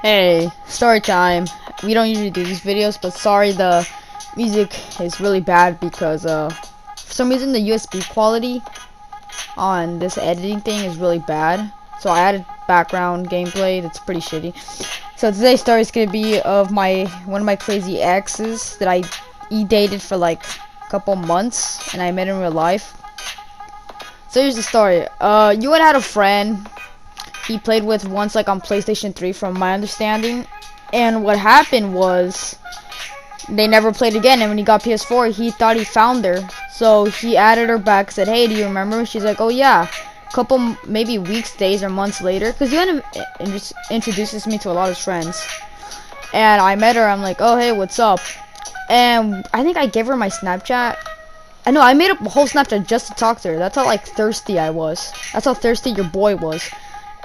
Hey, story time. We don't usually do these videos, but sorry, the music is really bad because for some reason the USB quality on this editing thing is really bad. So I added background gameplay that's pretty shitty. So today's story is gonna be of one of my crazy exes that I dated for like a couple months, and I met in real life. So here's the story. You had a friend he played with once, like on PlayStation 3 from my understanding, and what happened was they never played again, and when he got PS4 he thought he found her, so he added her back, said, hey, do you remember? She's like, oh yeah. Couple maybe weeks, days, or months later, because just introduces me to a lot of his friends, and I met her. I'm like, oh hey, what's up? And I think I gave her my Snapchat. I know I made up a whole Snapchat just to talk to her. That's how like thirsty I was. That's how thirsty your boy was.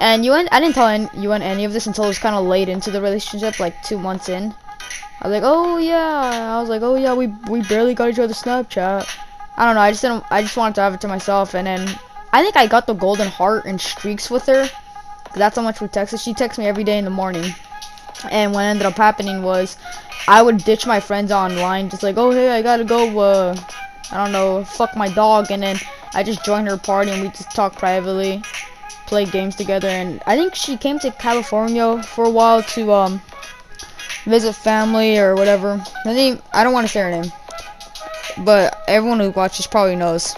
And I didn't tell any of this until it was kind of late into the relationship, like 2 months in. I was like, oh yeah, we barely got each other's Snapchat. I don't know, I just wanted to have it to myself. And then I think I got the golden heart and streaks with her. That's how much we texted. She texts me every day in the morning. And what ended up happening was I would ditch my friends online, just like, oh hey, I gotta go, I don't know, fuck my dog. And then I just joined her party and we just talk privately, play games together. And I think she came to California for a while to visit family or whatever. Her name, I don't want to say her name, but everyone who watches probably knows.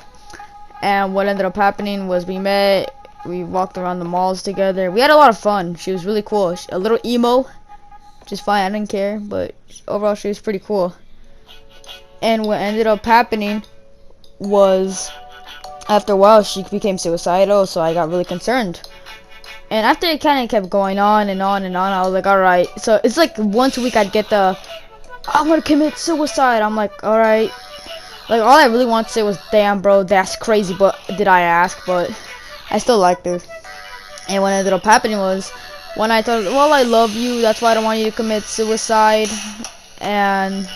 And what ended up happening was we met, we walked around the malls together, we had a lot of fun. She was really cool, a little emo, which is fine, I didn't care, but overall she was pretty cool. And what ended up happening was, after a while, she became suicidal, so I got really concerned. And after it kind of kept going on and on and on, I was like, alright. So it's like once a week I'd get the, I'm gonna commit suicide. I'm like, alright. Like, all I really wanted to say was, damn bro, that's crazy, but did I ask? But I still liked her. And what ended up happening was, when I told her, well, I love you, that's why I don't want you to commit suicide, and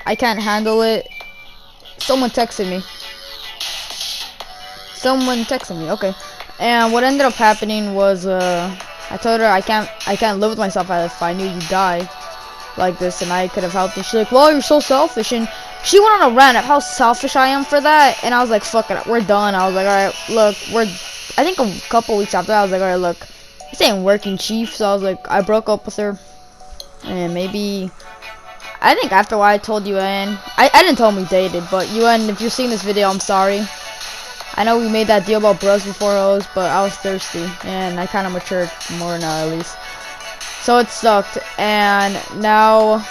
I can't handle it. Someone texted me, okay. And what ended up happening was, I told her I can't live with myself if I knew you'd die like this, and I could have helped you. She's like, well, you're so selfish, and she went on a rant of how selfish I am for that, and I was like, fuck it, we're done. I was like, alright, look, I think a couple weeks after that, I was like, alright, look, this ain't working, chief. So I was like, I broke up with her, and maybe, I think after a while I told UN, I didn't tell him we dated, but UN, if you're seeing this video, I'm sorry. I know we made that deal about bros before hoes, but I was thirsty, and I kind of matured more now, at least. So it sucked, and now,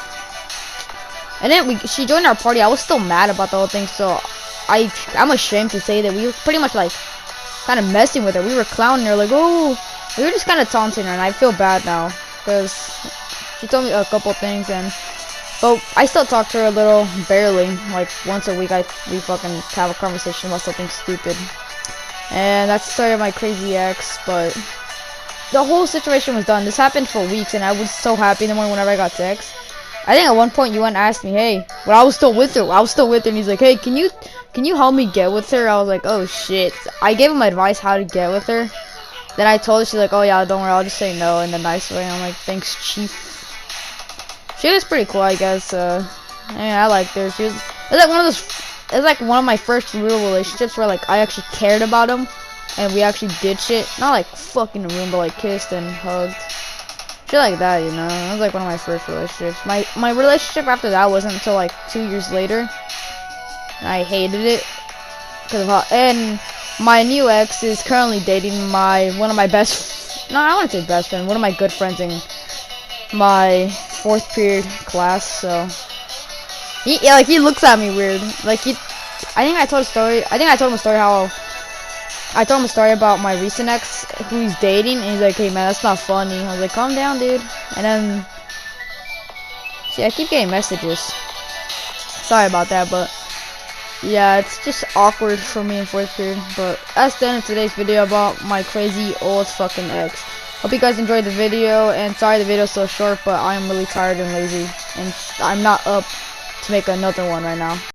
and then she joined our party. I was still mad about the whole thing, so I'm ashamed to say that we were pretty much like kind of messing with her. We were clowning her, like, oh, we were just kind of taunting her, and I feel bad now because she told me a couple things, but I still talk to her a little, barely, like once a week. We fucking have a conversation about something stupid, and that's the story of my crazy ex. But the whole situation was done. This happened for weeks, and I was so happy in the morning whenever I got text. I think at one point you asked me, hey, well, I was still with her, and he's like, hey, can you help me get with her? I was like, oh shit. I gave him advice how to get with her. Then I told her, she's like, oh yeah, don't worry, I'll just say no in a nice way. I'm like, thanks, chief. She was pretty cool, I guess. I liked her. It was like one of my first real relationships where like I actually cared about him, and we actually did shit. Not like fucking in the room, but like kissed and hugged. Shit like that, you know. It was like one of my first relationships. My relationship after that wasn't until like 2 years later. And I hated it because of how. And my new ex is currently dating one of my best. No, I wouldn't say best friend. One of my good friends in my 4th period class. So he looks at me weird. Like I think I told him a story how I told him a story about my recent ex who he's dating, and he's like, hey man, that's not funny. I was like, calm down, dude. And then see, I keep getting messages. Sorry about that, but yeah, it's just awkward for me in 4th period. But that's the end of today's video about my crazy old fucking ex. Hope you guys enjoyed the video, and sorry the video's so short, but I'm really tired and lazy, and I'm not up to make another one right now.